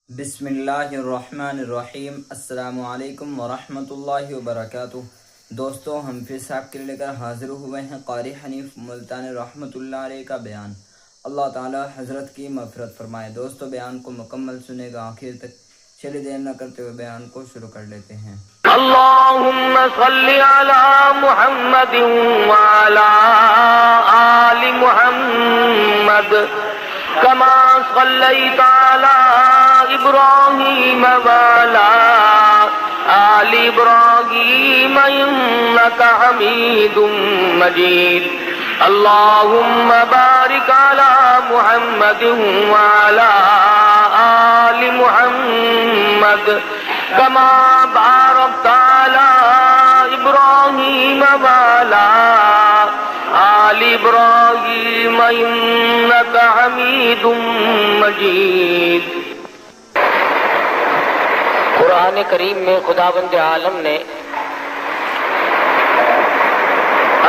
بسم اللہ الرحمن الرحیم۔ السلام علیکم ورحمۃ اللہ وبرکاتہ۔ دوستو، ہم پھر صاحب کے لے کر حاضر ہوئے ہیں قاری حنیف ملتانی رحمۃ اللہ علیہ کا بیان۔ اللہ تعالی حضرت کی مغفرت فرمائے۔ دوستو، بیان کو مکمل سنے گا آخر تک۔ چلیے دیر نہ کرتے ہوئے بیان کو شروع کر لیتے ہیں۔ اللہم صلی علی محمد وعلی آل محمد کما صلیت علی ابراہیم وعلی آل ابراہیم انک حمید مجید۔ اللہم بارک علی محمد وعلی آل محمد کما بارکت علی ابراہیم وعلی آل ابراہیم انک حمید مجید۔ قرآن کریم میں خداوند عالم نے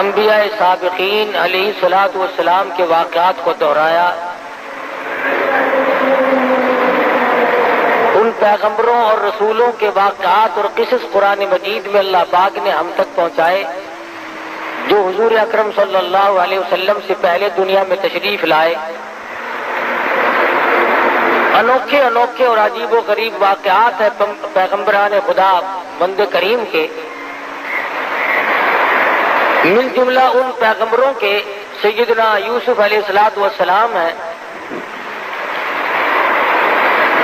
انبیاء سابقین علیہ الصلوۃ والسلام کے واقعات کو دہرایا۔ ان پیغمبروں اور رسولوں کے واقعات اور قصص قرآن مجید میں اللہ پاک نے ہم تک پہنچائے جو حضور اکرم صلی اللہ علیہ وسلم سے پہلے دنیا میں تشریف لائے۔ انوکھے انوکھے اور عجیب و غریب واقعات ہیں پیغمبران خدا بند کریم کے۔ من جملہ ان پیغمبروں کے سیدنا یوسف علیہ السلام ہیں۔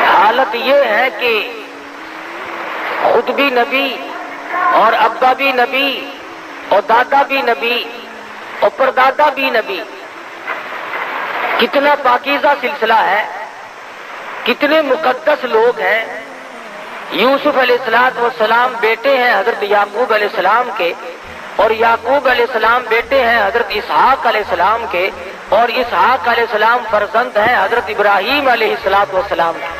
حالت یہ ہے کہ خود بھی نبی اور ابا بھی نبی اور دادا بھی نبی اور پردادا بھی نبی۔ کتنا پاکیزہ سلسلہ ہے، کتنے مقدس لوگ ہیں۔ یوسف علیہ السلام بیٹے ہیں حضرت یعقوب علیہ السلام کے، اور یعقوب علیہ السلام بیٹے ہیں حضرت اسحاق علیہ السلام کے، اور اسحاق علیہ السلام فرزند ہیں حضرت ابراہیم علیہ السلام کے۔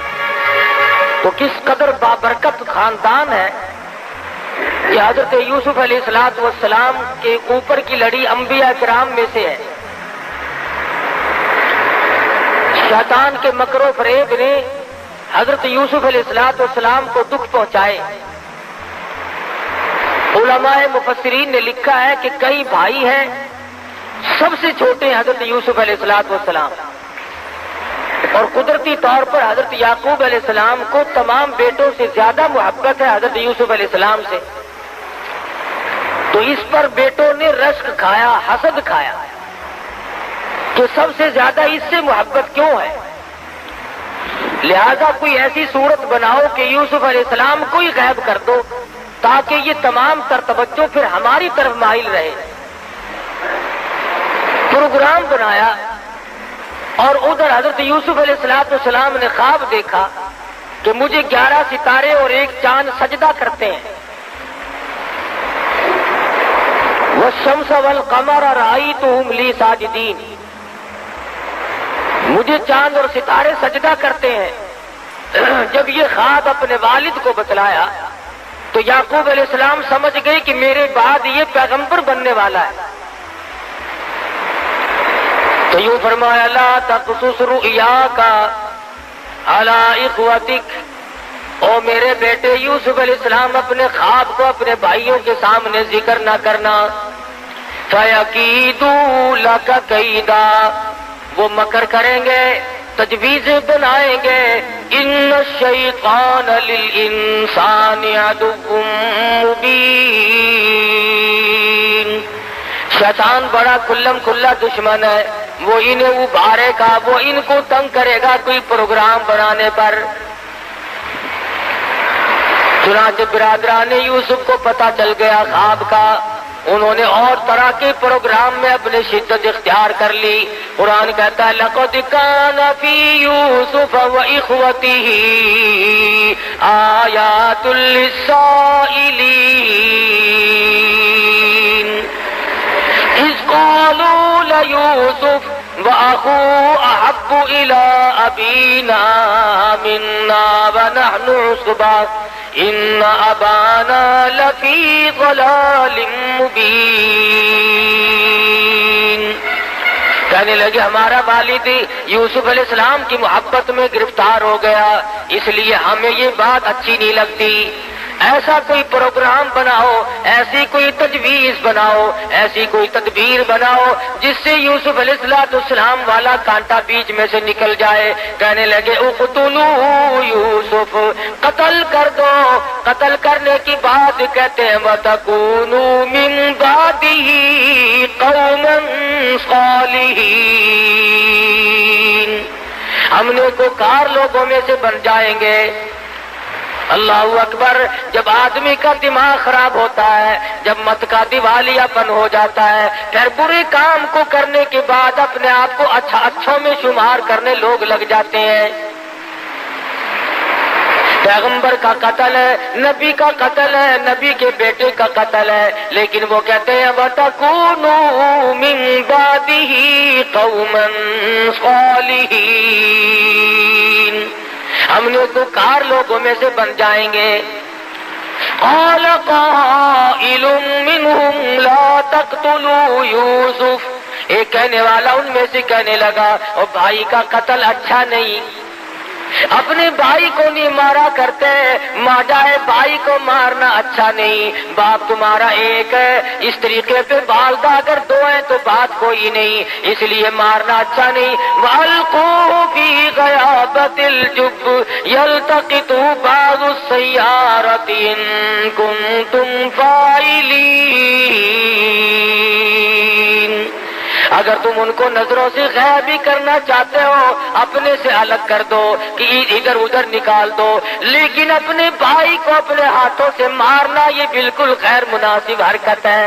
تو کس قدر بابرکت خاندان ہے کہ حضرت یوسف علیہ السلام کے اوپر کی لڑی انبیاء کرام میں سے ہے۔ شیطان کے مکر و فریب نے حضرت یوسف علیہ السلام کو دکھ پہنچائے۔ علماء مفسرین نے لکھا ہے کہ کئی بھائی ہیں، سب سے چھوٹے حضرت یوسف علیہ السلام، اور قدرتی طور پر حضرت یعقوب علیہ السلام کو تمام بیٹوں سے زیادہ محبت ہے حضرت یوسف علیہ السلام سے۔ تو اس پر بیٹوں نے رشک کھایا، حسد کھایا کہ سب سے زیادہ اس سے محبت کیوں ہے، لہذا کوئی ایسی صورت بناؤ کہ یوسف علیہ السلام کو ہی غائب کر دو تاکہ یہ تمام تر توجہ پھر ہماری طرف مائل رہے۔ پروگرام بنایا، اور ادھر حضرت یوسف علیہ السلام نے خواب دیکھا کہ مجھے 11 ستارے اور ایک چاند سجدہ کرتے ہیں۔ والشمس والقمر رأیتہم لی ساجدین، مجھے چاند اور ستارے سجدہ کرتے ہیں۔ جب یہ خواب اپنے والد کو بتلایا تو یعقوب علیہ السلام سمجھ گئے کہ میرے بعد یہ پیغمبر بننے والا ہے۔ تو یوں فرمایا لا تقصص رؤیاک علی اخوتک، او میرے بیٹے یوسف علیہ السلام اپنے خواب کو اپنے بھائیوں کے سامنے ذکر نہ کرنا۔ فیکیدوا لک کیدا، وہ مکر کریں گے، تجویزیں بنائیں گے۔ ان الشیطان للانسان عدو مبین، شیطان بڑا کھلم کھلا دشمن ہے، وہ انہیں ابھارے گا، وہ ان کو تنگ کرے گا کوئی پروگرام بنانے پر۔ چنانچہ برادران یوسف کو پتہ چل گیا خواب کا، انہوں نے اور طرح کے پروگرام میں اپنے شدت اختیار کر لی۔ قرآن کہتا ہے لقد کان فی یوسف واخوتہ آیات للسائلین اذ قالوا لیوسف وأخوه أحب إلى أبينا منا ونحن عصبة إن أبانا لفي ضلال مبين۔ کہنے لگے ہمارا والد یوسف علیہ السلام کی محبت میں گرفتار ہو گیا، اس لیے ہمیں یہ بات اچھی نہیں لگتی، ایسا کوئی پروگرام بناؤ، ایسی کوئی تجویز بناؤ، ایسی کوئی تدبیر بناؤ جس سے یوسف علیہ السلام والا کانٹا بیچ میں سے نکل جائے۔ کہنے لگے اقتلوا یوسف، قتل کر دو۔ قتل کرنے کی بات کہتے ہیں وَتَكُونُوا مِن بَعْدِهِ قَوْمًا صَالِحِينَ، ہم نیکوکار لوگوں میں سے بن جائیں گے۔ اللہ اکبر۔ جب آدمی کا دماغ خراب ہوتا ہے، جب مت کا دیوالیہ پن ہو جاتا ہے، پھر برے کام کو کرنے کے بعد اپنے آپ کو اچھوں میں شمار کرنے لوگ لگ جاتے ہیں۔ پیغمبر کا قتل ہے، نبی کا قتل ہے، نبی کے بیٹے کا قتل ہے، لیکن وہ کہتے ہیں وَتَكُونُوا مِن بَعْدِهِ قَوْمًا صَالِحِينَ، ہم نیکوکار لوگوں میں سے بن جائیں گے۔ قَالَ قَائِلٌ مِّنْهُمْ لَا تَقْتُلُوا يُوسُفَ، ایک کہنے والا ان میں سے کہنے لگا اور بھائی کا قتل اچھا نہیں، اپنے بھائی کو نہیں مارا کرتے، ماجائے بھائی کو مارنا اچھا نہیں، باپ تمہارا ایک ہے، اس طریقے پہ والدہ اگر دو ہیں تو بات کوئی نہیں، اس لیے مارنا اچھا نہیں۔ وَأَلْقُوهُ فِي غَيَابَتِ الْجُبِّ يَلْتَقِطْهُ بَعْضُ السَّيَّارَةِ إِن كُنتُمْ فَاعِلِينَ، اگر تم ان کو نظروں سے غائب بھی کرنا چاہتے ہو اپنے سے الگ کر دو کہ ادھر ادھر نکال دو، لیکن اپنے بھائی کو اپنے ہاتھوں سے مارنا یہ بالکل غیر مناسب حرکت ہے۔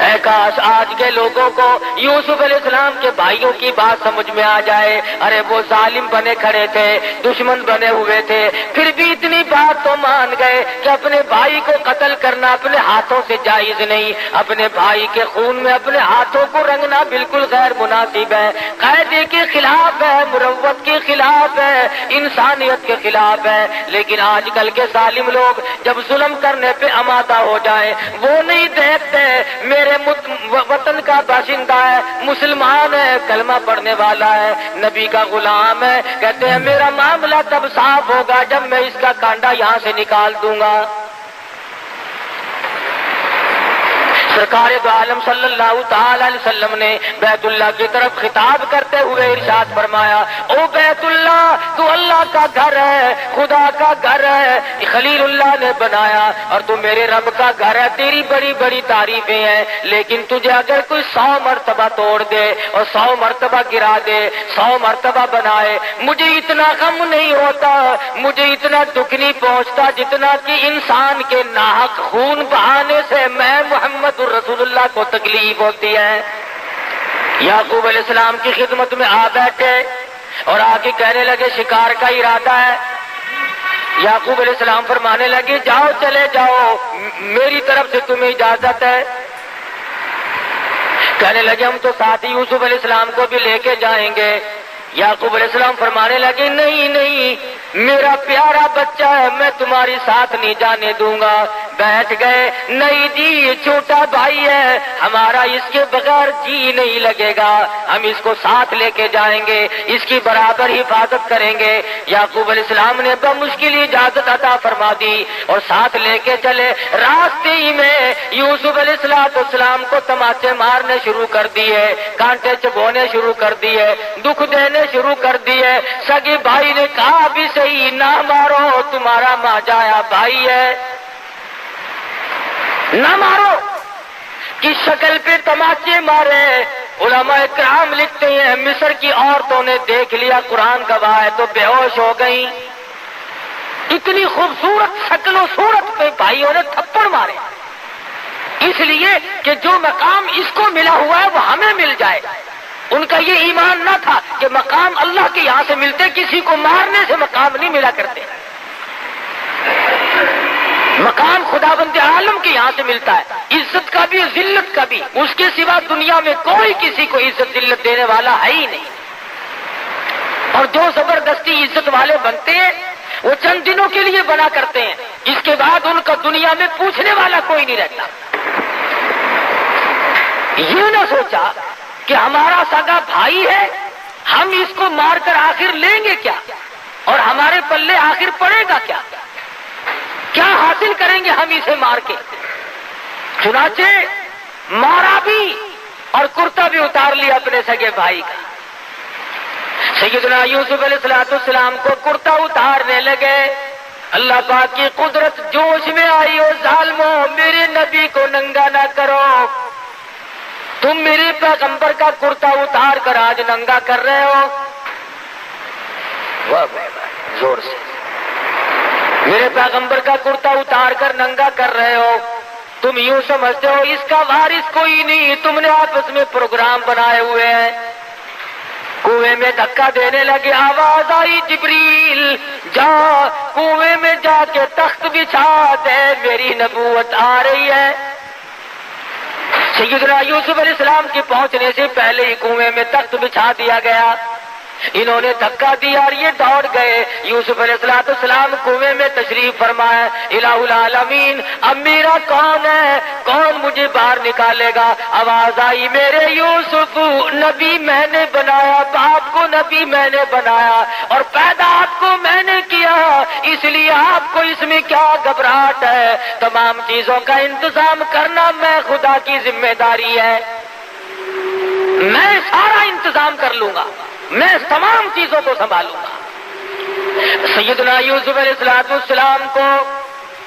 اے کاش آج کے لوگوں کو یوسف علیہ السلام کے بھائیوں کی بات سمجھ میں آ جائے۔ ارے وہ ظالم بنے کھڑے تھے، دشمن بنے ہوئے تھے، پھر بھی اتنی بات تو مان گئے کہ اپنے بھائی کو قتل کرنا اپنے ہاتھوں سے جائز نہیں، اپنے بھائی کے خون میں اپنے ہاتھوں کو رنگنا بالکل غیر مناسب ہے، قاعدے کے خلاف ہے، مروت کے خلاف ہے، انسانیت کے خلاف ہے۔ لیکن آج کل کے ظالم لوگ جب ظلم کرنے پہ آمادہ ہو جائیں وہ نہیں دیکھتے میرے وطن کا باشندہ ہے، مسلمان ہے، کلمہ پڑھنے والا ہے، نبی کا غلام ہے، کہتے ہیں میرا معاملہ تب صاف ہوگا جب میں اس کا کانڈا یہاں سے نکال دوں گا۔ سرکار دو عالم صلی اللہ تعالی علیہ وسلم نے بیت اللہ کی طرف خطاب کرتے ہوئے ارشاد فرمایا، او بیت اللہ تو اللہ کا گھر ہے، خدا کا گھر ہے، خلیل اللہ نے بنایا اور تو میرے رب کا گھر ہے، تیری بڑی بڑی تعریفیں ہیں، لیکن تجھے اگر کوئی 100 مرتبہ توڑ دے اور 100 مرتبہ گرا دے، 100 مرتبہ بنائے، مجھے اتنا غم نہیں ہوتا، مجھے اتنا دکھ نہیں پہنچتا جتنا کہ انسان کے ناحق خون بہانے سے میں محمد رسول اللہ کو تکلیف ہوتی ہے۔ یعقوب علیہ السلام کی خدمت میں آ بیٹھے اور آگے کہنے لگے شکار کا ارادہ ہے۔ یعقوب علیہ السلام فرمانے لگے جاؤ چلے جاؤ، میری طرف سے تمہیں اجازت ہے۔ کہنے لگے ہم تو ساتھ ہی یوسف علیہ السلام کو بھی لے کے جائیں گے۔ یعقوب علیہ السلام فرمانے لگے نہیں نہیں، میرا پیارا بچہ ہے، میں تمہاری ساتھ نہیں جانے دوں گا۔ بیٹھ گئے، نہیں جی یہ چھوٹا بھائی ہے ہمارا، اس کے بغیر جی نہیں لگے گا، ہم اس کو ساتھ لے کے جائیں گے، اس کی برابر حفاظت کریں گے۔ یعقوب علیہ السلام نے بمشکل اجازت عطا فرما دی اور ساتھ لے کے چلے۔ راستے ہی میں یوسف علیہ السلام کو تماچے مارنے شروع کر دیے، کانٹے چبونے شروع کر دیے، دکھ دینے شروع کر دیے۔ سگے بھائی نے کہا بھی صحیح نہ مارو، تمہارا ماجایا بھائی ہے، نہ مارو، کی شکل پہ تماچے مارے۔ علماء کرام لکھتے ہیں مصر کی عورتوں نے دیکھ لیا، قرآن گواہ ہے، تو بے ہوش ہو گئی، اتنی خوبصورت شکل و صورت پہ بھائیوں نے تھپڑ مارے، اس لیے کہ جو مقام اس کو ملا ہوا ہے وہ ہمیں مل جائے۔ ان کا یہ ایمان نہ تھا کہ مقام اللہ کے یہاں سے ملتے، کسی کو مارنے سے مقام نہیں ملا کرتے، مقام خدا بند عالم کے یہاں سے ملتا ہے، عزت کا بھی ذلت کا بھی، اس کے سوا دنیا میں کوئی کسی کو عزت ذلت دینے والا ہے ہی نہیں۔ اور جو زبردستی عزت والے بنتے ہیں وہ چند دنوں کے لیے بنا کرتے ہیں، اس کے بعد ان کا دنیا میں پوچھنے والا کوئی نہیں رہتا۔ یہ نہ سوچا کہ ہمارا سگا بھائی ہے، ہم اس کو مار کر آخر لیں گے کیا، اور ہمارے پلے آخر پڑے گا کیا، کیا حاصل کریں گے ہم اسے مار کے۔ چنانچہ مارا بھی اور کرتا بھی اتار لیا اپنے سگے بھائی کا۔ سیدنا یوسف علیہ السلام کو کرتا اتارنے لگے، اللہ پاک کی قدرت جوش میں آئی، اور ظالموں میرے نبی کو ننگا نہ کرو، تم میرے پیغمبر کا کرتا اتار کر آج ننگا کر رہے ہو۔ واہ زور سے، میرے پیغمبر کا کرتا اتار کر ننگا کر رہے ہو، تم یوں سمجھتے ہو اس کا وارث کوئی نہیں، تم نے آپس میں پروگرام بنائے ہوئے ہیں۔ کنویں میں دھکا دینے لگے، آواز آئی جبریل جا کنویں میں جا کے تخت بچھا دے، میری نبوت آ رہی ہے۔ سیدنا یوسف علیہ السلام کے پہنچنے سے پہلے ہی کنویں میں تخت بچھا دیا گیا۔ انہوں نے دھکا دیا اور یہ دوڑ گئے۔ یوسف علیہ السلام کنویں میں تشریف فرمایا، الہ العالمین اب میرا کون ہے، کون مجھے باہر نکالے گا؟ آواز آئی، میرے یوسف نبی میں نے بنایا، باپ کو نبی میں نے بنایا اور پیدا آپ کو میں نے کیا، اس لیے آپ کو اس میں کیا گھبراہٹ ہے؟ تمام چیزوں کا انتظام کرنا میں خدا کی ذمہ داری ہے، میں سارا انتظام کر لوں گا، میں تمام چیزوں کو سنبھالوں گا۔ سیدنا یوسف علیہ السلام کو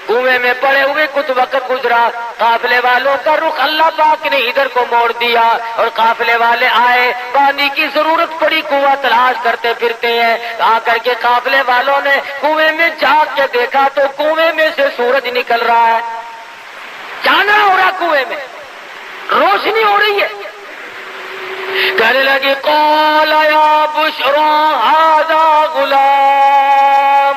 کنویں میں پڑے ہوئے کچھ وقت گزرا، قافلے والوں کا رخ اللہ پاک نے ادھر کو موڑ دیا اور قافلے والے آئے، پانی کی ضرورت پڑی، کنواں تلاش کرتے پھرتے ہیں، آ کر کے قافلے والوں نے کنویں میں جھانک کے دیکھا تو کنویں میں سے سورج نکل رہا ہے، چاندنا ہو رہا، کنویں میں روشنی ہو رہی ہے۔ کہنے لگے قال یا بشرا ھذا غلام،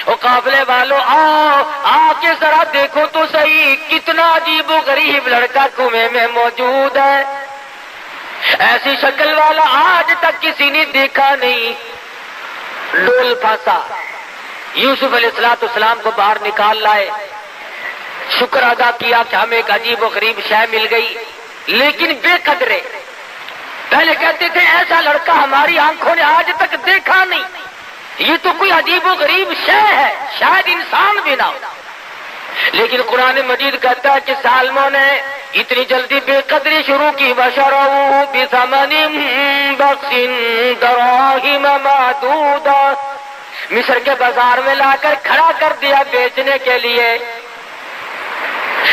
او قافلے والوں آؤ، آ کے ذرا دیکھو تو صحیح کتنا عجیب و غریب لڑکا کنویں میں موجود ہے، ایسی شکل والا آج تک کسی نے دیکھا نہیں۔ ڈول پھانسا، یوسف علیہ السلام کو باہر نکال لائے، شکر ادا کیا کہ ہمیں ایک عجیب و غریب شے مل گئی، لیکن بے قدرے پہلے کہتے تھے ایسا لڑکا ہماری آنکھوں نے آج تک دیکھا نہیں، یہ تو کوئی عجیب و غریب شے ہے، شاید انسان بھی نہ ہو۔ لیکن قرآن مجید کہتا ہے کہ ظالموں نے اتنی جلدی بے قدری شروع کی، وَشَرَوْا بِثَمَنٍ بَخْسٍ دَرَاهِمَ مَعْدُودَةٍ، مصر کے بازار میں لا کر کھڑا کر دیا بیچنے کے لیے۔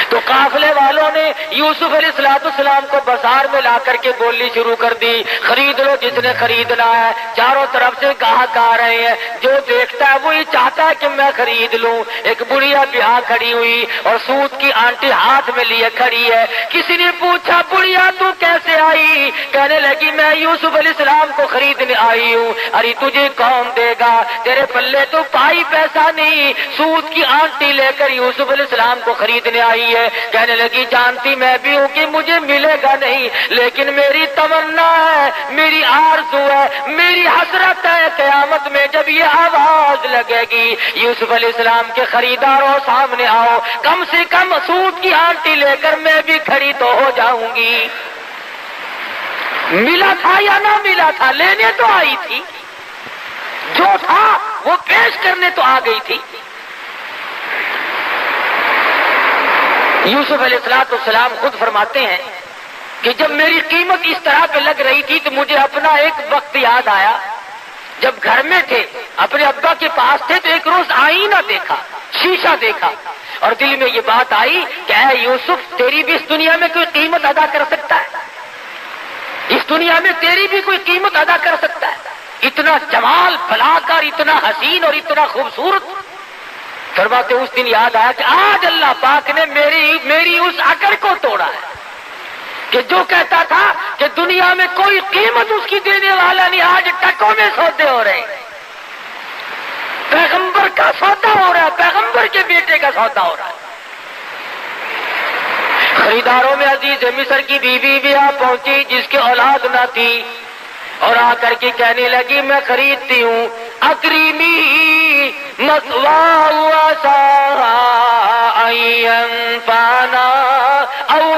تو قافلے والوں نے یوسف علیہ السلام کو بازار میں لا کر کے بولنی شروع کر دی، خرید لو جس نے خریدنا ہے، چاروں طرف سے گاہک آ رہے ہیں، جو دیکھتا ہے وہی چاہتا ہے کہ میں خرید لوں۔ ایک بڑھیا بیاہ کھڑی ہوئی اور سوت کی آنٹی ہاتھ میں لیے کھڑی ہے، کسی نے پوچھا بڑھیا تو کیسے آئی؟ کہنے لگی میں یوسف علیہ السلام کو خریدنے آئی ہوں۔ ارے تجھے کون دے گا، تیرے پلے تو پائی پیسہ نہیں، سوت کی آنٹی لے کر یوسف علیہ السلام کو خریدنے آئی ہے۔ کہنے لگی جانتی میں بھی ہوں کہ مجھے ملے گا نہیں، لیکن میری تمنا ہے، میری آرزو ہے، میری حسرت ہے، قیامت میں جب یہ آواز لگے گی یوسف علیہ السلام کے خریداروں سامنے آؤ، کم سے کم سوت کی آنٹی لے کر میں بھی کھڑی تو ہو جاؤں گی۔ ملا تھا یا نہ ملا تھا، لینے تو آئی تھی، جو تھا وہ پیش کرنے تو آ گئی تھی۔ یوسف علیہ السلام خود فرماتے ہیں کہ جب میری قیمت اس طرح پہ لگ رہی تھی تو مجھے اپنا ایک وقت یاد آیا، جب گھر میں تھے اپنے ابا کے پاس تھے تو ایک روز آئینہ دیکھا، شیشہ دیکھا، اور دل میں یہ بات آئی کہ اے یوسف تیری بھی اس دنیا میں کوئی قیمت ادا کر سکتا ہے، اس دنیا میں تیری بھی کوئی قیمت ادا کر سکتا ہے، اتنا جمال بھلا کر، اتنا حسین اور اتنا خوبصورت۔ فرماتے اس دن یاد آیا کہ آج اللہ پاک نے میری اس عقل کو توڑا ہے کہ جو کہتا تھا کہ دنیا میں کوئی قیمت اس کی دینے والا نہیں، آج ٹکوں میں سودے ہو رہے ہیں، پیغمبر کا سودا ہو رہا ہے، پیغمبر کے بیٹے کا سودا ہو رہا ہے۔ خریداروں میں عزیز مصر کی بیوی بھی آ پہنچی جس کی اولاد نہ تھی، اور آ کر کے کہنے لگی میں خریدتی ہوں، اکریمی مثواہ وعسیٰ ان ینفعنا او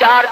4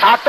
7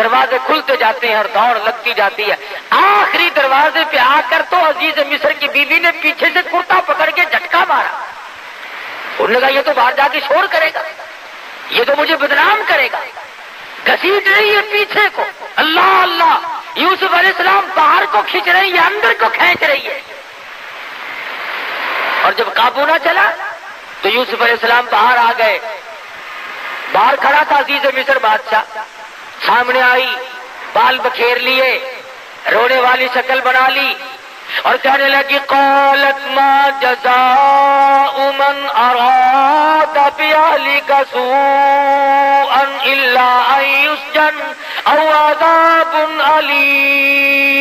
دروازے کھلتے جاتے ہیں اور دوڑ لگتی جاتی ہے. آخری دروازے پہ آ کر تو عزیز مصر کی بیوی نے پیچھے سے کرتا پکڑ کے جھٹکا مارا. انہوں نے کہا یہ تو باہر جا کے شور کرے گا, یہ تو مجھے بدنام کرے گا. گھسیٹ رہی ہے پیچھے کو, اللہ اللہ, یوسف علیہ السلام باہر کو کھینچ رہی ہے, اندر کو کھینچ رہی ہے. اور جب قابو نہ چلا تو یوسف علیہ السلام باہر آ گئے. باہر کھڑا تھا عزیز مصر بادشاہ, سامنے آئی, بال بکھیر لیے, رونے والی شکل بنا لی اور کہنے لگی قالت ما جزاء من اراد باهلك سوءا الا ان يسجن او عذاب الیم.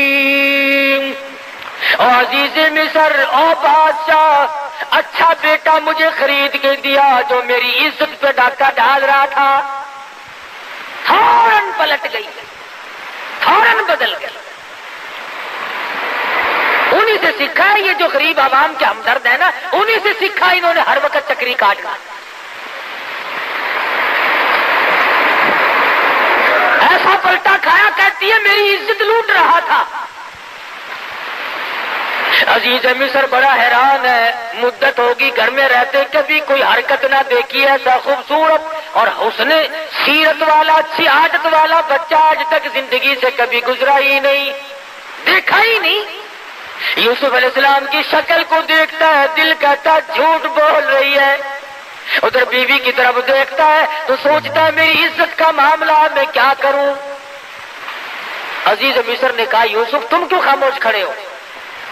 اور عزیز مصر, او بادشاہ, اچھا بیٹا مجھے خرید کے دیا جو میری عزت پہ ڈاکہ ڈال رہا تھا, فوراً پلٹ گئی, فوراً بدل گئی. انہی سے سیکھا ہے یہ جو غریب عوام کے ہمدرد ہے نا, انہی سے سیکھا انہوں نے ہر وقت چکری کاٹنا. ایسا پلٹا کھایا, کہتی ہے میری عزت لوٹ رہا تھا. عزیز مصر بڑا حیران ہے, مدت ہوگی گھر میں رہتے کبھی کوئی حرکت نہ دیکھی, ایسا خوبصورت اور حسن سیرت والا, اچھی عادت والا بچہ آج تک زندگی سے کبھی گزرا ہی نہیں, دیکھا ہی نہیں. یوسف علیہ السلام کی شکل کو دیکھتا ہے, دل کہتا ہے جھوٹ بول رہی ہے. ادھر بیوی کی طرف دیکھتا ہے تو سوچتا ہے میری عزت کا معاملہ میں کیا کروں. عزیز مصر نے کہا یوسف تم کیوں خاموش کھڑے ہو,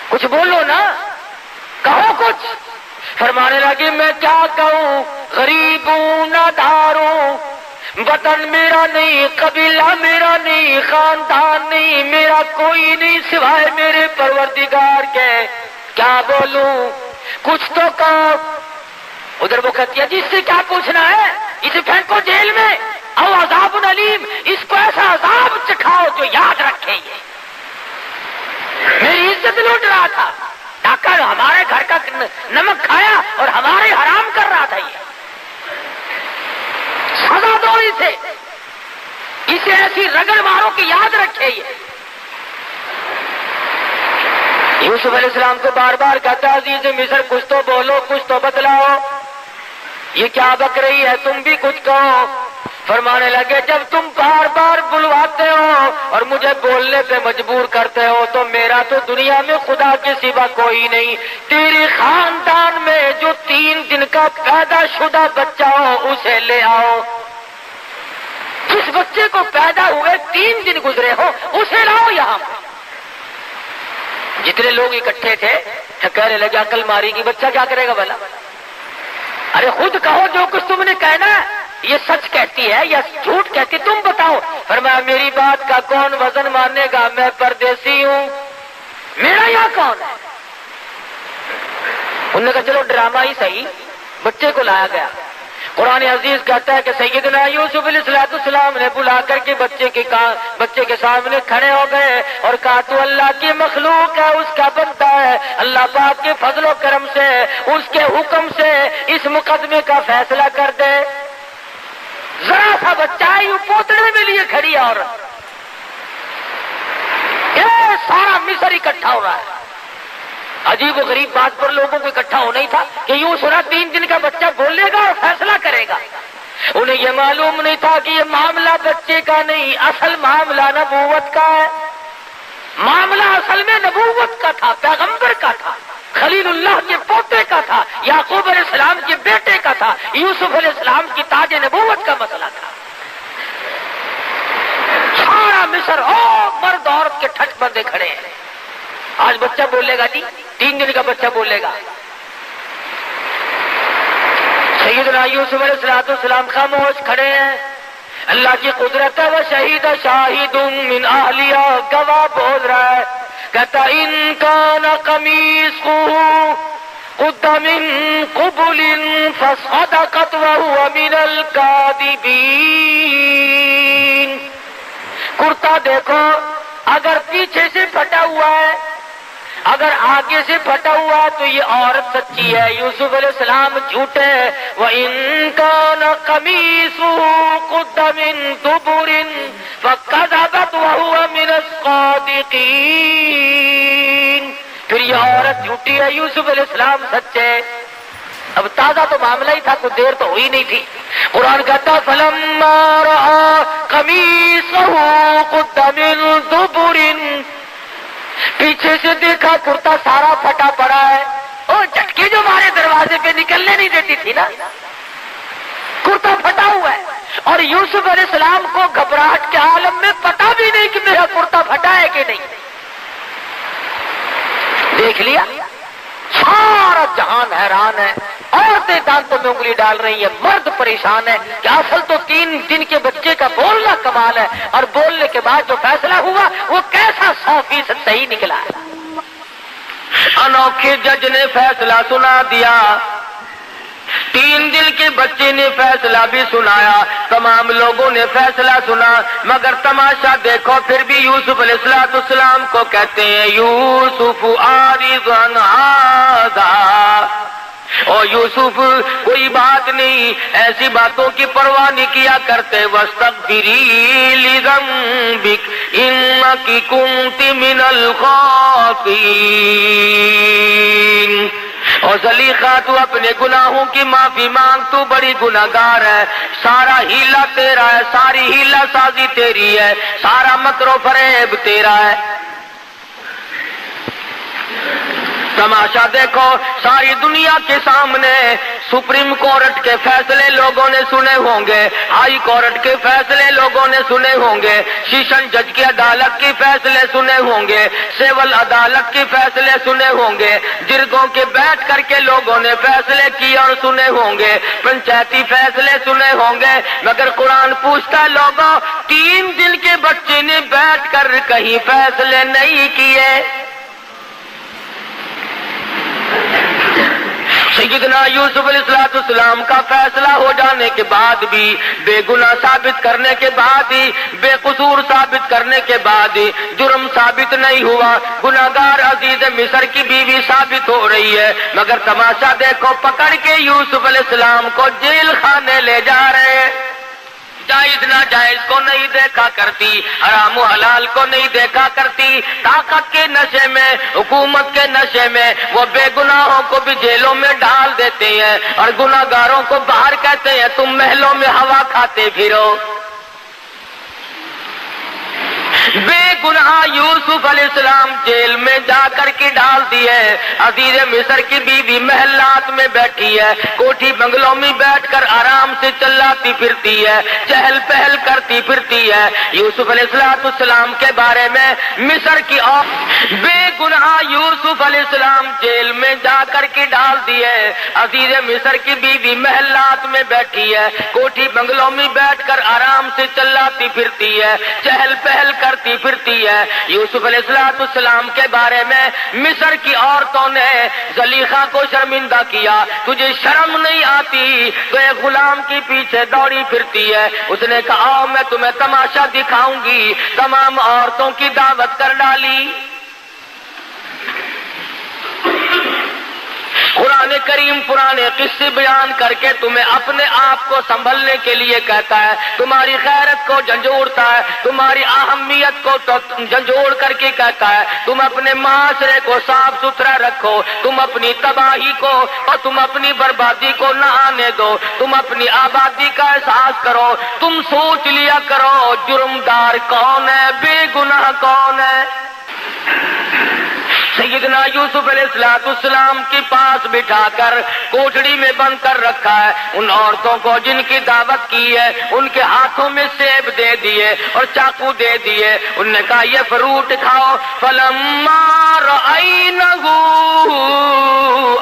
کچھ بولو نا, کہو کچھ. فرمانے لگی میں کیا کہوں, غریب ہوں, نادار ہوں, وطن میرا نہیں, قبیلہ میرا نہیں, خاندان نہیں, میرا کوئی نہیں سوائے میرے پروردگار کے. کیا بولوں, کچھ تو کہو. ادھر وہ کہتی ہے جی اس سے کیا پوچھنا ہے, اسے پھینکو جیل میں, او عذاب علیم, اس کو ایسا عذاب چکھاؤ جو یاد رکھے. یہ میری عزت لوٹ رہا تھا, ڈاکہ ہمارے گھر کا نمک کھایا اور ہمارے حرام کر رہا تھا. یہ سزا دو اسے ایسی رگڑ مارو کہ یاد رکھے. یہ یوسف علیہ السلام کو بار بار کہتا عزیز مصر کچھ تو بولو, کچھ تو بتلاؤ, یہ کیا بک رہی ہے, تم بھی کچھ کہو. فرمانے لگے جب تم بار بار بلواتے ہو اور مجھے بولنے پہ مجبور کرتے ہو تو میرا تو دنیا میں خدا کے سوا کوئی نہیں. تیرے خاندان میں جو 3 دن کا پیدا شدہ بچہ ہو اسے لے آؤ. جس بچے کو پیدا ہوئے 3 دن گزرے ہو اسے لاؤ یہاں. جتنے لوگ اکٹھے تھے کہنے لگے عقل ماری کی, بچہ کیا کرے گا بھلا. ارے خود کہو جو کچھ تم نے کہنا ہے, یہ سچ کہتی ہے یا جھوٹ کہتی, تم بتاؤ. فرمایا میری بات کا کون وزن مانے گا, میں پردیسی ہوں, میرا یہاں کون ہے. انہوں نے کہا چلو ڈرامہ ہی صحیح, بچے کو لایا گیا. قرآن عزیز کہتا ہے کہ سیدنا یوسف علیہ السلام نے بلا کر کے بچے کے سامنے کھڑے ہو گئے اور کہا تو اللہ کی مخلوق ہے, اس کا بندہ ہے, اللہ پاک کے فضل و کرم سے اس کے حکم سے اس مقدمے کا فیصلہ کر دے. ذرا سا بچہ یوں پوتڑے میں لیے کھڑی عورت, یہ سارا مصر اکٹھا ہو رہا ہے. عجیب و غریب بات پر لوگوں کو اکٹھا ہونا ہی تھا کہ یوں سنا 3 دن کا بچہ بولے گا اور فیصلہ کرے گا. انہیں یہ معلوم نہیں تھا کہ یہ معاملہ بچے کا نہیں, اصل معاملہ نبوت کا ہے. معاملہ اصل میں نبوت کا تھا, پیغمبر کا تھا, خلیل اللہ کے پوتے کا تھا, یعقوب علیہ السلام کے بیٹے کا تھا, یوسف علیہ السلام کی تاج نبوت کا مسئلہ تھا. سارا مصر مرد عورت کے ٹھٹ بندے کھڑے ہیں. آج بچہ بولے گا جی, 3 دن کا بچہ بولے گا. سیدنا یوسف علیہ السلام خاموش کھڑے ہیں. اللہ کی قدرت ہے, وہ شہید شاہد من اہلیہ, گواہ بول رہا ہے. کہتا ان کان قمیصہ قد من قبل فصدقت وهو من الکاذبین. کرتا دیکھو اگر پیچھے سے پھٹا ہوا ہے, اگر آگے سے پھٹا ہوا ہے تو یہ عورت سچی ہے، یوسف علیہ السلام جھوٹے ہیں۔ وَإِن كَانَ قَمِيصُهُ قُدَّ مِن دُبُرٍ فَكَذَبَتْ وَهُوَ مِنَ الصَّادِقِينَ۔ پھر یہ عورت جھوٹی ہے، یوسف علیہ السلام سچے۔ اب تازہ تو معاملہ ہی تھا، کوئی دیر تو ہوئی نہیں تھی۔ قرآن کہتا فَلَمَّا رَأَىٰ قَمِيصَهُ قُدَّ مِن دُبُرٍ، پیچھے سے دیکھا کرتا سارا پھٹا پڑا ہے۔ وہ جھٹکی جو ہمارے دروازے پہ نکلنے نہیں دیتی تھی نا، کرتا پھٹا ہوا ہے، اور یوسف علیہ السلام کو گھبراہٹ کے عالم میں پتا بھی نہیں کہ میرا کرتا پھٹا ہے کہ نہیں۔ دیکھ لیا، سارا جہان حیران ہے، عورتیں دانتوں میں انگلی ڈال رہی ہیں، مرد پریشان ہے کہ اصل تو 3 دن کے بچے کا بولنا کمال ہے، اور بولنے کے بعد جو فیصلہ ہوا وہ کیسا 100% صحیح نکلا ہے۔ انوکھے جج نے فیصلہ سنا دیا، 3 دن کے بچے نے فیصلہ بھی سنایا، تمام لوگوں نے فیصلہ سنا، مگر تماشا دیکھو پھر بھی یوسف علیہ السلام کو کہتے ہیں یوسف عارض عن ھذا، او یوسف کوئی بات نہیں، ایسی باتوں کی پرواہ نہیں کیا کرتے، واستغفری لذنبک انک کنت من الخاطئین۔ اور زلیخا تو اپنے گناہوں کی معافی مانگ، تو بڑی گناہگار ہے، سارا ہیلا تیرا ہے، ساری ہیلا سازی تیری ہے، سارا مکر و فریب تیرا ہے۔ تماشا دیکھو، ساری دنیا کے سامنے سپریم کورٹ کے فیصلے لوگوں نے سنے ہوں گے، ہائی کورٹ کے فیصلے لوگوں نے سنے ہوں گے، سیشن جج کی عدالت کے فیصلے سنے ہوں گے، سول عدالت کے فیصلے سنے ہوں گے، جرگوں کے بیٹھ کر کے لوگوں نے فیصلے کیے اور سنے ہوں گے، پنچایتی فیصلے سنے ہوں گے، مگر قرآن پوچھتا لوگوں 3 دن کے بچے نے بیٹھ کر کہیں فیصلے نہیں کیے۔ سیدنا یوسف علیہ السلام کا فیصلہ ہو جانے کے بعد بھی، بے گناہ ثابت کرنے کے بعد ہی، بے قصور ثابت کرنے کے بعد ہی جرم ثابت نہیں ہوا، گناہگار عزیز مصر کی بیوی ثابت ہو رہی ہے، مگر تماشا دیکھو پکڑ کے یوسف علیہ السلام کو جیل خانے لے جا رہے ہیں۔ جائز ناجائز کو نہیں دیکھا کرتی، حرام و حلال کو نہیں دیکھا کرتی، طاقت کے نشے میں، حکومت کے نشے میں وہ بے گناہوں کو بھی جیلوں میں ڈال دیتے ہیں، اور گناہگاروں کو باہر کہتے ہیں تم محلوں میں ہوا کھاتے پھرو۔ بے گناہ یوسف علیہ السلام جیل میں جا کر کے ڈال دیے، عزیز مصر کی بیوی محلات میں بیٹھی ہے، کوٹھی بنگلوں میں بیٹھ کر آرام سے چلاتی پھرتی ہے، چہل پہل کرتی پھرتی ہے۔ یوسف علیہ السلام کے بارے میں مصر کی بے گناہ یوسف علیہ السلام جیل میں جا کر کے ڈال دیے، عزیز مصر کی بیوی محلات میں بیٹھی ہے، کوٹھی بنگلوں میں بیٹھ کر آرام سے چلاتی پھرتی ہے، چہل پہل کرتی پھرتی ہے۔ یوسف علیہ السلام کے بارے میں مصر کی عورتوں نے زلیخا کو شرمندہ کیا، تجھے شرم نہیں آتی تو ایک غلام کے پیچھے دوڑی پھرتی ہے۔ اس نے کہا آؤ میں تمہیں تماشا دکھاؤں گی، تمام عورتوں کی دعوت کر ڈالی۔ قرآن کریم پرانے قصے بیان کر کے تمہیں اپنے آپ کو سنبھلنے کے لیے کہتا ہے، تمہاری غیرت کو جھنجھوڑتا ہے، تمہاری اہمیت کو جھنجھوڑ کر کے کہتا ہے تم اپنے معاشرے کو صاف ستھرا رکھو، تم اپنی تباہی کو اور تم اپنی بربادی کو نہ آنے دو، تم اپنی آبادی کا احساس کرو، تم سوچ لیا کرو جرمدار کون ہے، بے گناہ کون ہے۔ سیدنا یوسف علیہ السلام کے پاس بٹھا کر کوٹڑی میں بند کر رکھا ہے، ان عورتوں کو جن کی دعوت کی ہے ان کے ہاتھوں میں سیب دے دیے اور چاقو دے دیے، انہوں نے کہا یہ فروٹ کھاؤ۔ فلما رأینہ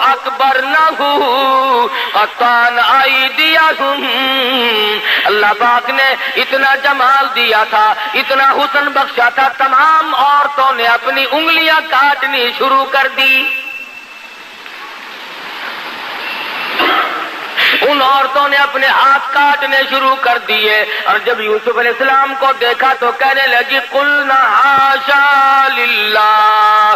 اکبرنہ قطعن ایدیہم، اللہ پاک نے اتنا جمال دیا تھا، اتنا حسن بخشا تھا، تمام عورتوں نے اپنی انگلیاں کاٹنی شروع کر دی۔ ان عورتوں نے اپنے ہاتھ کاٹنے شروع کر دیے، اور جب یوسف علیہ السلام کو دیکھا تو کہنے لگی قلنا حاشا للہ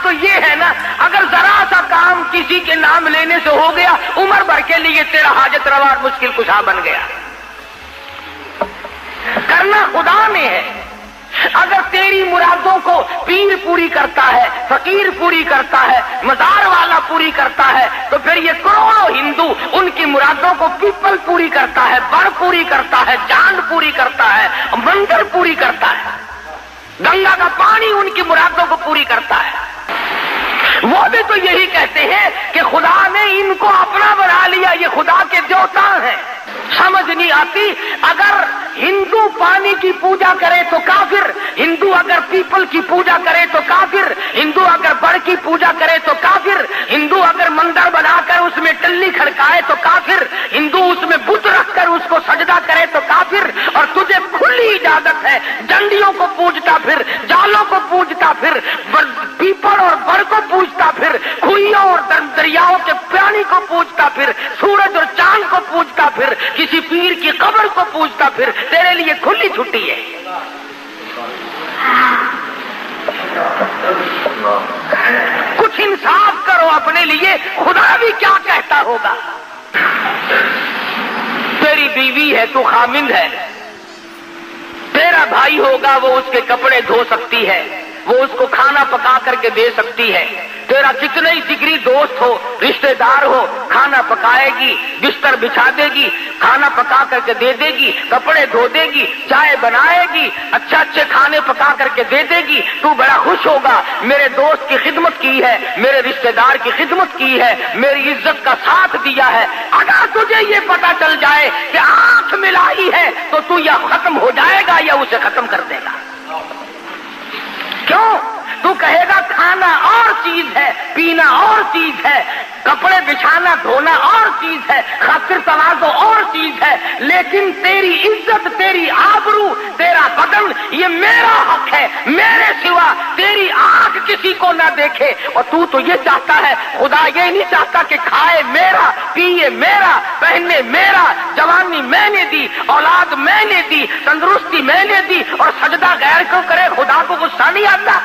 بات تو یہ ہے نا، اگر ذرا سا کام کسی کے نام لینے سے ہو گیا، عمر بھر کے لیے تیرا حاجت روا مشکل کشا بن گیا۔ کرنا خدا نے ہے۔ اگر تیری مرادوں کو پیر پوری کرتا ہے، فقیر پوری کرتا ہے، مزار والا پوری کرتا ہے، تو پھر یہ کروڑوں ہندو ان کی مرادوں کو پیپل پوری کرتا ہے، بڑ پوری کرتا ہے، چاند پوری کرتا ہے، مندر پوری کرتا ہے، گنگا کا پانی ان کی مرادوں کو پوری کرتا ہے۔ وہ بھی تو یہی کہتے ہیں کہ خدا نے ان کو اپنا بنا لیا، یہ خدا کے دیوتا ہیں۔ سمجھ نہیں آتی، اگر ہندو پانی کی پوجا کرے تو کافر، ہندو اگر پیپل کی پوجا کرے تو کافر، ہندو اگر بڑ کی پوجا کرے تو کافر، ہندو اگر مندر بنا کر اس میں ٹلی کھڑکائے تو کافر، ہندو اس میں بت رکھ کر اس کو سجدہ کرے تو کافر، اور تجھے کھلی اجازت ہے ڈنڈیوں کو پوجتا پھر، جالوں کو پوجتا پھر، پیپل اور بڑ کو پوجتا پھر، کھوئیوں اور دریاؤں کے پانی کو پوجتا پھر، سورج اور چاند کو پوجتا پھر، کسی پیر کی قبر کو پوجتا پھر، تیرے لیے کھلی چھٹی ہے۔ کچھ انصاف کرو اپنے لیے، خدا بھی کیا کہتا ہوگا۔ تیری بیوی ہے، تو خامند ہے، تیرا بھائی ہوگا وہ اس کے کپڑے دھو سکتی ہے، وہ اس کو کھانا پکا کر کے دے سکتی ہے۔ تیرا کتنے ہی جگری دوست ہو، رشتہ دار ہو، کھانا پکائے گی، بستر بچھا دے گی، کھانا پکا کر کے دے دے گی، کپڑے دھو دے گی، چائے بنائے گی، اچھے کھانے پکا کر کے دے دے گی، تو بڑا خوش ہوگا، میرے دوست کی خدمت کی ہے، میرے رشتہ دار کی خدمت کی ہے، میری عزت کا ساتھ دیا ہے۔ اگر تجھے یہ پتا چل جائے کہ آنکھ ملائی ہے تو تو یا ختم ہو جائے گا یا اسے ختم کر دے گا۔ کیوں؟ تو کہے گا کھانا اور چیز ہے، پینا اور چیز ہے، کپڑے بچھانا دھونا اور چیز ہے، خاطر تواضع اور چیز ہے، لیکن تیری عزت، تیری آبرو، تیرا بدن یہ میرا حق ہے، میرے سوا تیری آنکھ کسی کو نہ دیکھے۔ اور تو یہ چاہتا ہے، خدا یہ نہیں چاہتا کہ کھائے میرا، پیے میرا، پہنے میرا، جوانی میں نے دی، اولاد میں نے دی، تندرستی میں نے دی، اور سجدہ غیر کو کرے، خدا کو غصہ نہیں آتا؟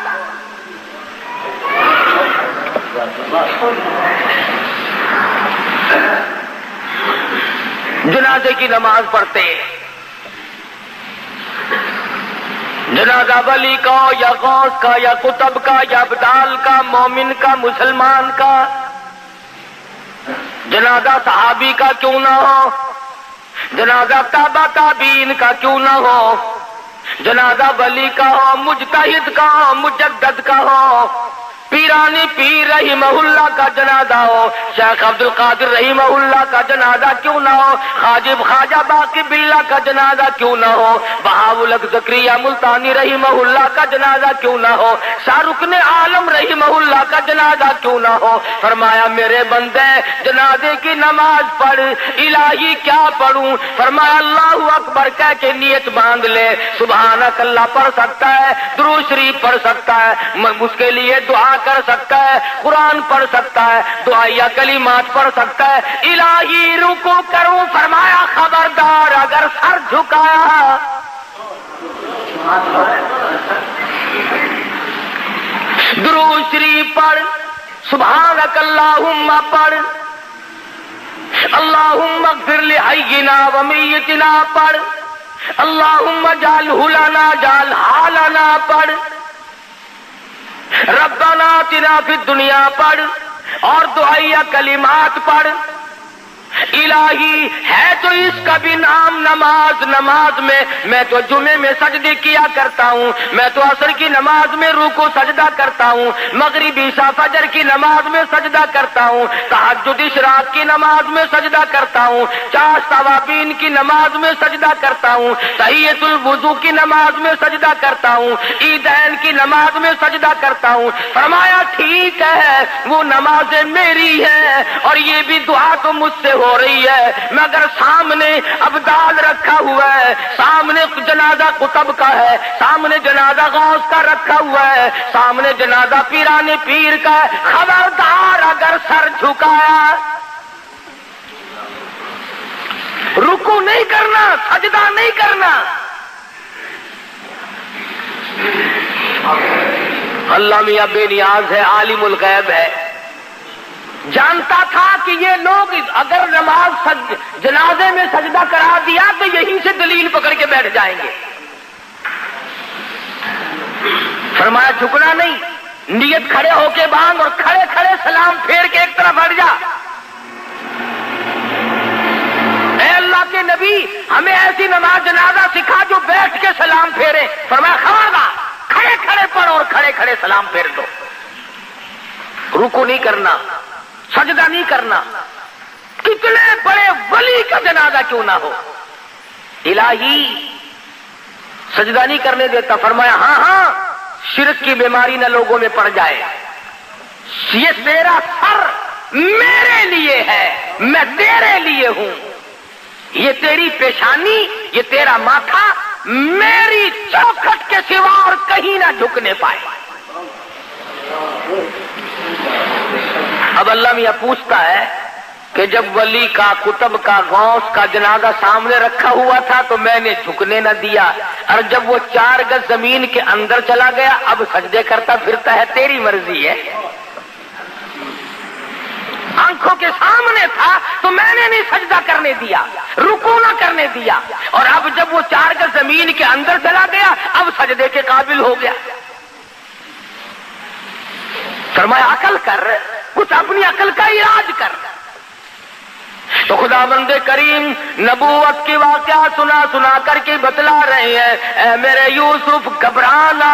جنازے کی نماز پڑھتے، جنازہ ولی کا یا غوث کا یا قطب کا یا ابدال کا، مومن کا، مسلمان کا، جنازہ صحابی کا کیوں نہ ہو، جنازہ تابع تابعین کا کیوں نہ ہو، جنازہ ولی کا ہو، مجتہد کا ہو، مجدد کا ہو، پیرانی پیر رحمہ اللہ کا جنازہ ہو، شیخ عبد القادر رحمہ اللہ کا جنازہ کیوں نہ ہو، حاجب خواجہ باقی باللہ کا جنازہ کیوں نہ ہو، بہاولک زکریا ملتانی رحمہ اللہ کا جنازہ کیوں نہ ہو، شاہ رکن عالم رحمہ اللہ کا جنازہ کیوں نہ ہو۔ فرمایا میرے بندے جنازے کی نماز پڑھ، الہی کیا پڑھوں؟ فرمایا اللہ اکبر کہہ کے نیت باندھ لے، سبحانک اللہ پڑھ سکتا ہے، درود شریف پڑھ سکتا ہے، اس کے لیے دعا کر سکتا ہے، قرآن پڑھ سکتا ہے، دعائیہ کلمات پڑھ سکتا ہے۔ الہی رکو کروں، فرمایا خبردار اگر سر جھکایا، درود شریف پڑھ، سبحانک اللہم پڑھ، اللہم اغفر لحینا و میتنا پڑھ، اللہم اجعلہ لنا اجعلہا لنا پڑھ، ربنا آتنا فی الدنیا پڑھ، اور دعائیہ کلمات پڑھ۔ الہی ہے تو اس کا بھی نام نماز، نماز میں تو جمعے میں سجدے کیا کرتا ہوں، میں تو عصر کی نماز میں رکوع سجدہ کرتا ہوں، مغرب عشاء فجر کی نماز میں سجدہ کرتا ہوں، تہجد اشراق کی نماز میں سجدہ کرتا ہوں، چاش توابین کی نماز میں سجدہ کرتا ہوں، تحیۃ الوضو کی نماز میں سجدہ کرتا ہوں، عیدین کی نماز میں سجدہ کرتا ہوں۔ فرمایا ٹھیک ہے، وہ نمازیں میری ہیں اور یہ بھی دعا تو مجھ سے ہو رہی ہے، مگر سامنے ابدال رکھا ہوا ہے، سامنے جنازہ قطب کا ہے، سامنے جنازہ غوث کا رکھا ہوا ہے، سامنے جنازہ پیرانے پیر کا ہے۔ خبردار اگر سر جھکایا، رکوع نہیں کرنا، سجدہ نہیں کرنا، اللہ میاں بے نیاز ہے، عالم الغیب ہے، جانتا تھا کہ یہ لوگ اگر نماز جنازے میں سجدہ کرا دیا تو یہیں سے دلیل پکڑ کے بیٹھ جائیں گے۔ فرمایا جھکنا نہیں، نیت کھڑے ہو کے باندھ اور کھڑے کھڑے سلام پھیر کے ایک طرف ہٹ جا۔ اے اللہ کے نبی، ہمیں ایسی نماز جنازہ سکھا جو بیٹھ کے سلام پھیرے۔ فرمایا خبردار، کھڑے کھڑے پڑھ اور کھڑے کھڑے سلام پھیر دو، رکو نہیں کرنا، سجدہ نہیں کرنا، کتنے بڑے ولی کا جنازہ کیوں نہ ہو، الہی سجدہ نہیں کرنے دیتا۔ فرمایا ہاں ہاں، شرک کی بیماری نہ لوگوں میں پڑ جائے، یہ تیرا سر میرے لیے ہے، میں تیرے لیے ہوں، یہ تیری پیشانی، یہ تیرا ماتھا میری چوکھٹ کے سوا اور کہیں نہ جھکنے پائے۔ اب اللہ میاں پوچھتا ہے کہ جب ولی کا، کتب کا، غوث کا جنازہ سامنے رکھا ہوا تھا تو میں نے جھکنے نہ دیا، اور جب وہ 4 گز زمین کے اندر چلا گیا اب سجدے کرتا پھرتا ہے، تیری مرضی ہے۔ آنکھوں کے سامنے تھا تو میں نے نہیں سجدہ کرنے دیا، رکوع نہ کرنے دیا، اور اب جب وہ 4 گز زمین کے اندر چلا گیا اب سجدے کے قابل ہو گیا۔ فرمایا عقل کر، کچھ اپنی عقل کا علاج کر۔ تو خدا بند کریم نبوت کی واقعہ سنا کر کے بتلا رہے ہیں، اے میرے یوسف گھبرانا،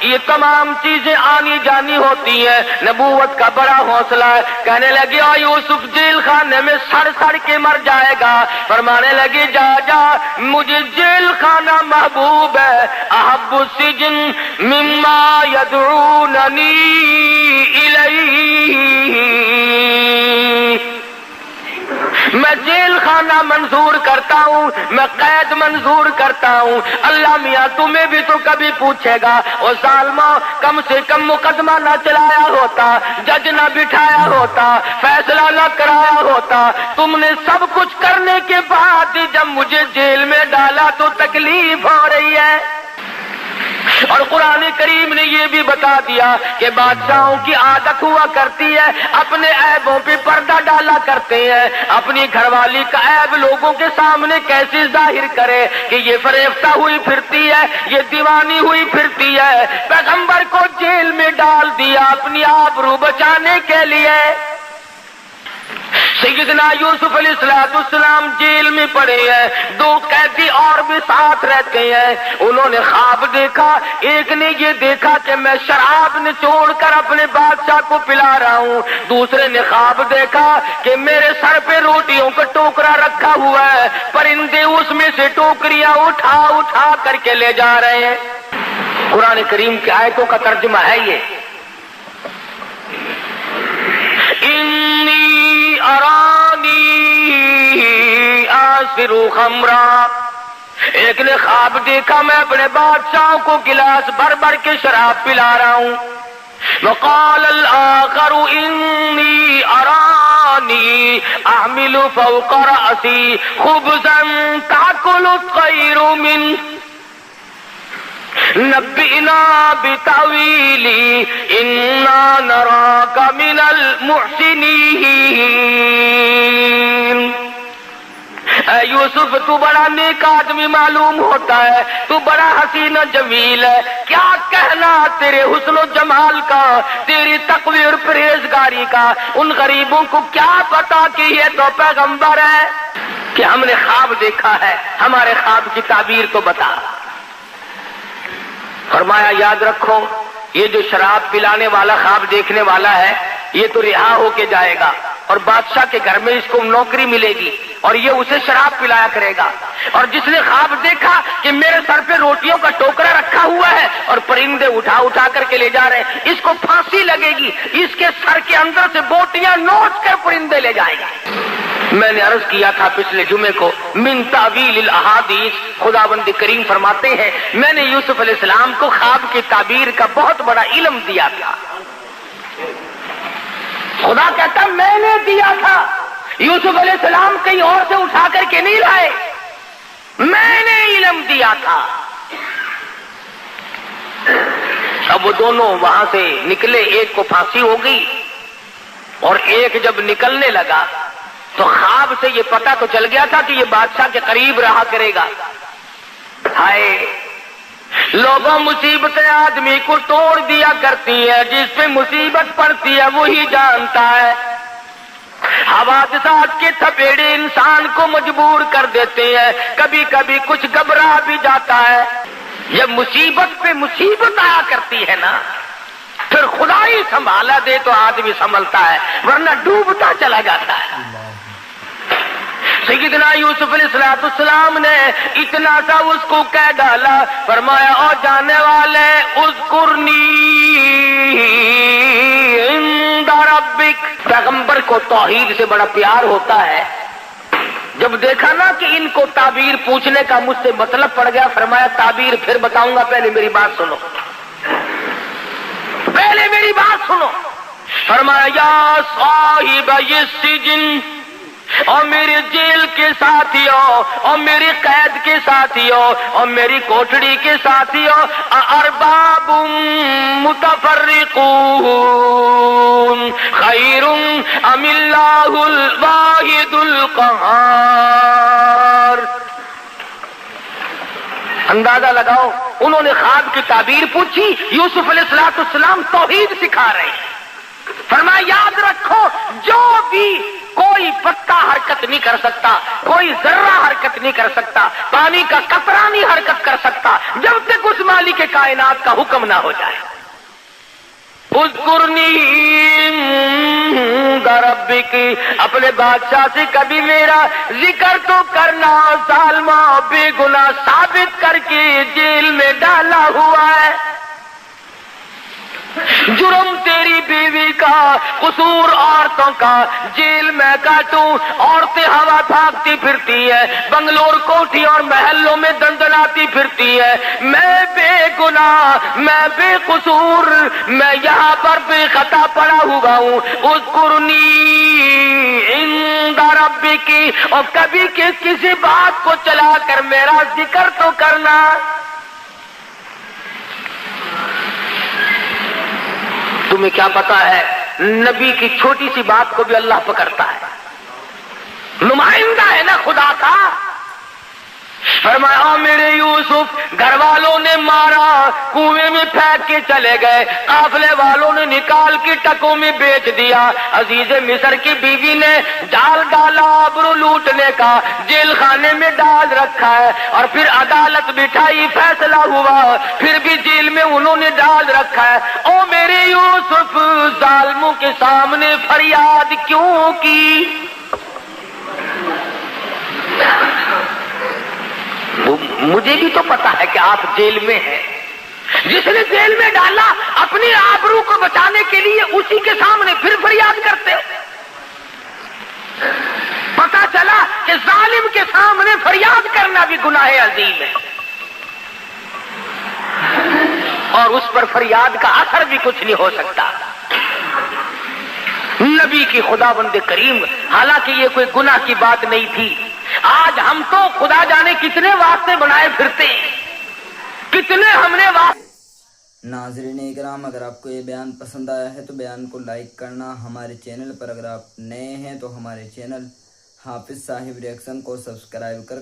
یہ تمام چیزیں آنی جانی ہوتی ہیں، نبوت کا بڑا حوصلہ ہے۔ کہنے لگی او یوسف جیل خانے میں سڑ کے مر جائے گا۔ فرمانے لگی جا مجھے جیل خانہ محبوب ہے، احب السجن مما یدعوننی الیہ، میں جیل خانہ منظور کرتا ہوں، میں قید منظور کرتا ہوں۔ اللہ میاں تمہیں بھی تو کبھی پوچھے گا، او ظالموں کم سے کم مقدمہ نہ چلایا ہوتا، جج نہ بٹھایا ہوتا، فیصلہ نہ کرایا ہوتا، تم نے سب کچھ کرنے کے بعد جب مجھے جیل میں ڈالا تو تکلیف ہو رہی ہے۔ اور قرآن کریم نے یہ بھی بتا دیا کہ بادشاہوں کی عادت ہوا کرتی ہے، اپنے عیبوں پہ پردہ ڈالا کرتے ہیں، اپنی گھر والی کا عیب لوگوں کے سامنے کیسے ظاہر کرے کہ یہ فریفتہ ہوئی پھرتی ہے، یہ دیوانی ہوئی پھرتی ہے۔ پیغمبر کو جیل میں ڈال دیا اپنی آبرو بچانے کے لیے۔ سیدنا یوسف علیہ السلام جیل میں پڑے ہیں، 2 قیدی اور بھی ساتھ رہتے ہیں۔ انہوں نے خواب دیکھا، ایک نے یہ دیکھا کہ میں شراب نچوڑ کر اپنے بادشاہ کو پلا رہا ہوں، دوسرے نے خواب دیکھا کہ میرے سر پہ روٹیوں کا ٹوکرا رکھا ہوا ہے، پرندے اس میں سے ٹوکریاں اٹھا کر کے لے جا رہے ہیں۔ قرآن کریم کی آیتوں کا ترجمہ ہے یہ، ارانی آسر خمرا، ایک نے خواب دیکھا میں اپنے بادشاہ کو گلاس بھر کے شراب پلا رہا ہوں۔ وقال الآخر انی ارانی احمل فوق رأسی خبزا تأکل الطیر منہ نبئنا بتاویلی انا نراک من المحسنین۔ اے یوسف تو بڑا نیک آدمی معلوم ہوتا ہے، تو بڑا حسین و جمیل ہے، کیا کہنا تیرے حسن و جمال کا، تیری تقوی اور پرہیزگاری کا، ان غریبوں کو کیا پتا کہ یہ تو پیغمبر ہے، کہ ہم نے خواب دیکھا ہے، ہمارے خواب کی تعبیر تو بتا۔ فرمایا یاد رکھو یہ جو شراب پلانے والا خواب دیکھنے والا ہے یہ تو رہا ہو کے جائے گا، اور بادشاہ کے گھر میں اس کو نوکری ملے گی اور یہ اسے شراب پلایا کرے گا۔ اور جس نے خواب دیکھا کہ میرے سر پہ روٹیوں کا ٹوکرا رکھا ہوا ہے اور پرندے اٹھا کر کے لے جا رہے ہیں، اس کو پھانسی لگے گی، اس کے سر کے اندر سے بوٹیاں نوچ کر پرندے لے جائے گا۔ میں نے عرض کیا تھا پچھلے جمعے کو، من تعویل الاحادیث، خداوند کریم فرماتے ہیں میں نے یوسف علیہ السلام کو خواب کی تعبیر کا بہت بڑا علم دیا تھا۔ خدا کہتا میں نے دیا تھا، یوسف علیہ السلام کہیں اور سے اٹھا کر کے نہیں لائے، میں نے علم دیا تھا۔ اب وہ دونوں وہاں سے نکلے، ایک کو پھانسی ہو گئی اور ایک جب نکلنے لگا تو خواب سے یہ پتہ تو چل گیا تھا کہ یہ بادشاہ کے قریب رہا کرے گا۔ ہائے لوگوں، مصیبتیں آدمی کو توڑ دیا کرتی ہیں، جس پہ مصیبت پڑتی ہے وہی جانتا ہے۔ حوادثات کے تھپیڑے انسان کو مجبور کر دیتے ہیں، کبھی کبھی کچھ گھبرا بھی جاتا ہے۔ جب مصیبت پہ مصیبت آیا کرتی ہے نا، پھر خدا ہی سنبھالا دے تو آدمی سنبھلتا ہے، ورنہ ڈوبتا چلا جاتا ہے۔ سیدنا یوسف علیہ السلام نے اتنا سا اس کو کہہ ڈالا، فرمایا او جانے والے اذکرنی عند ربک۔ پیغمبر کو توحید سے بڑا پیار ہوتا ہے، جب دیکھا نا کہ ان کو تعبیر پوچھنے کا مجھ سے مطلب پڑ گیا، فرمایا تعبیر پھر بتاؤں گا، پہلے میری بات سنو، پہلے میری بات سنو۔ فرمایا یا صاحب السجن، اور میری جیل کے ساتھیوں، اور میری قید کے ساتھیوں، اور میری کوٹڑی کے ساتھیوں، ارباب متفرقون خیر ام اللہ الواحد القہار۔ اندازہ لگاؤ، انہوں نے خواب کی تعبیر پوچھی، یوسف علیہ السلام توحید سکھا رہے ہیں۔ فرمایا یاد رکھو، جو بھی کوئی پتا حرکت نہیں کر سکتا، کوئی ذرہ حرکت نہیں کر سکتا، پانی کا قطرہ نہیں حرکت کر سکتا جب تک اس مالک کائنات کا حکم نہ ہو جائے۔ اذکرنی عند ربک، اپنے بادشاہ سے کبھی میرا ذکر تو کرنا۔ ظالمہ بے گناہ ثابت کر کے جیل میں ڈالا ہوا ہے، جرم تیری بیوی کا، قصور عورتوں کا، جیل میں کاٹوں، عورتیں ہوا بھاگتی پھرتی ہے، بنگلور کوٹھی اور محلوں میں دندناتی پھرتی ہے، میں بے گناہ، میں بے قصور، میں یہاں پر بے خطا پڑا ہوا ہوں۔ اذکرنی عند ربک، اور کبھی کسی بات کو چلا کر میرا ذکر تو کرنا۔ تمہیں کیا پتا ہے، نبی کی چھوٹی سی بات کو بھی اللہ پکڑتا ہے، نمائندہ ہے نا خدا کا۔ فرمایا میرے یوسف، گھر والوں نے مارا، کنویں میں پھینک کے چلے گئے، قافلے والوں نے نکال کے ٹکوں میں بیچ دیا، عزیز مصر کی بیوی نے جال ڈالا آبرو لوٹنے کا، جیل خانے میں ڈال رکھا ہے، اور پھر عدالت بٹھائی، فیصلہ ہوا، پھر بھی جیل میں انہوں نے ڈال رکھا ہے۔ او میرے یوسف، ظالموں کے سامنے فریاد کیوں کی؟ مجھے بھی تو پتا ہے کہ آپ جیل میں ہیں، جس نے جیل میں ڈالا اپنی آبرو کو بچانے کے لیے اسی کے سامنے پھر فریاد کرتے ہو۔ پتا چلا کہ ظالم کے سامنے فریاد کرنا بھی گناہ عظیم ہے، اور اس پر فریاد کا اثر بھی کچھ نہیں ہو سکتا۔ نبی کی خدا بند کریم، حالانکہ یہ کوئی گناہ کی بات نہیں تھی، آج ہم تو خدا جانے کتنے واسطے بنائے پھرتے ہیں، کتنے ہم نے ناظرین اکرام، اگر آپ کو یہ بیان پسند آیا ہے تو بیان کو لائک کرنا، ہمارے چینل پر اگر آپ نئے ہیں تو ہمارے چینل حافظ صاحب ریئیکشن کو سبسکرائب کر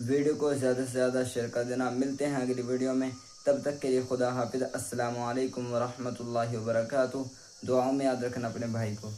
ویڈیو کو زیادہ سے زیادہ شیئر کر دینا۔ ملتے ہیں اگلی ویڈیو میں، تب تک کے لیے خدا حافظ۔ السلام علیکم ورحمۃ اللہ وبرکاتہ۔ دعاؤں میں یاد رکھنا اپنے بھائی کو۔